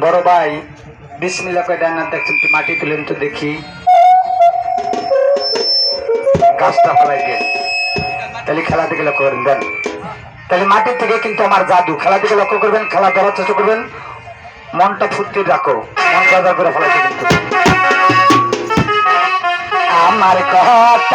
বড় ভাই বিসমিল্লাহ করে ডান হাত দেখছেন, মাটি তুলেন তো দেখি। গাছটা ফলাই দেন, তাহলে খেলা দিকে লক্ষ্য করেন। দেন তাহলে মাটির থেকে কিন্তু আমার জাদু, খেলা দিকে লক্ষ্য করবেন, খেলা ধরার চেষ্টা করবেন, মনটা ফুর্তি রাখো, মন বাজার করে ফেলাইতে কিন্তু আমার কথা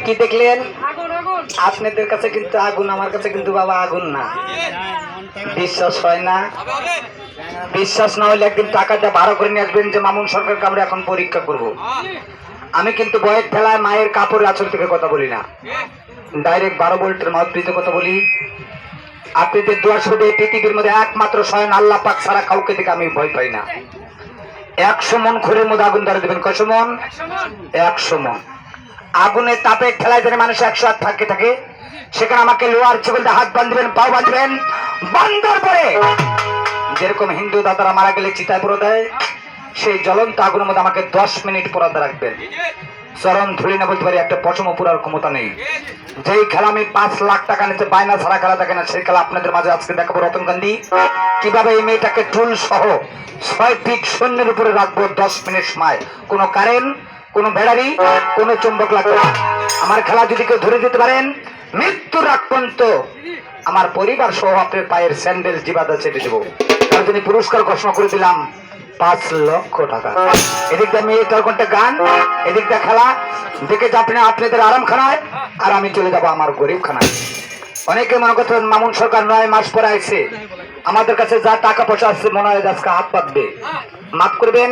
কি দেখলেন? আপনাদের কাছে কিন্তু আগুন, আমার কাছে কিন্তু বাবা আগুন না। বিশ্বাস হয় না? বিশ্বাস না হলে একদিন টাকাটা ভাড়া করে নিয়ে আসবেন যে মামুন সরকারকে আমরা এখন পরীক্ষা করব। আমি কিন্তু বয়ের ঠেলায় মায়ের কাপড় আঁচল থেকে কথা বলি না, ডাইরেক্ট 12 ভোল্টের মাউথপিসে কথা বলি। আপনাদের দোয়া শুধু পৃথিবীর মধ্যে একমাত্র স্বয়ং আল্লাহ পাক ছাড়া কাউকে থেকে আমি ভয় পাই না। 100 মন খড়ের মধ্যে আগুন ধরে দেবেন। কয়শো মন? 100 মন। আগুনের তাপে ঠেলায় ধরে মানুষ 100 হাত থাকে সেখানে আমাকে লোহার চিবল দিয়ে হাত বাঁধবেন, পাও বাঁধবেন। বান্ধার পরে যেরকম হিন্দু দাদারা মারা গেলে চিতায় পুরো দেয়, সেই জ্বলন্ত আগুনের মধ্যে আমাকে 10 মিনিট পোড়াতে রাখবেন। চরম ধুলি না বলতে পারি, একটা পশম পুরার ক্ষমতা নেই। যেই খেলা আমি 5 লাখ টাকা নিতে বায়না ছাড়া খেলা থাকে না, সেই খেলা আপনাদের মাঝে আজকে দেখাবো। রতন গান্ধী কিভাবে এই মেয়েটাকে টুল সহ 6 ফিট শূন্যের উপরে রাখবো 10 মিনিট সময়। কোনো কারেন্ট, কোনো ব্যাটারি, কোনো চুম্বক লাগবে না। আমার খেলা যদি কেউ ধরে দিতে পারেন, মৃত্যুর আগ পর্যন্ত আমার পরিবার সহ আপনার পায়ের স্যান্ডেল জিবাদা চেপে দেবো। তার জন্য পুরস্কার ঘোষণা করে দিলাম 5 লক্ষ টাকা। এদিক দিয়ে মেয়েটার ঘন্টা গান, এদিক দিয়ে খেলা দেখে আপনি আপনাদের আরাম খানায়, আর আমি চলে যাবো আমার গরিব খানায়। অনেকে মনে করছেন মামুন সরকার 9 মাস পরে আইছে, আমাদের কাছে যা টাকা পয়সা আছে মনে হয় আজকে হাত পাতবে। মাফ করবেন,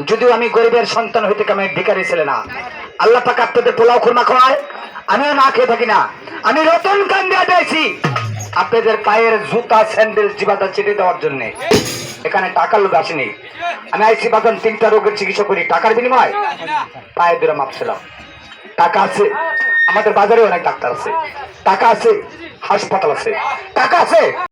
যদিও আমি গরিবের সন্তান হইতে আমি ভিখারি ছেলে না। আল্লাহ পাক আপনাদের পোলাও খুরমা খাওয়ায়, আমিও না খেয়ে থাকি না। আমি রতন কান্দি আটাইছি আপনাদের পায়ের জুতা স্যান্ডেল জিবাদা চেটে দেওয়ার জন্য। এখানে টাকার লোক আসেনি। আমি আইসি বাগান 3টা রোগের চিকিৎসা করি, টাকার বিনিময় পায়ে ধরে মাপছিলাম। টাকা আছে, আমাদের বাজারে অনেক ডাক্তার আছে, টাকা আছে, হাসপাতাল আছে, টাকা আছে।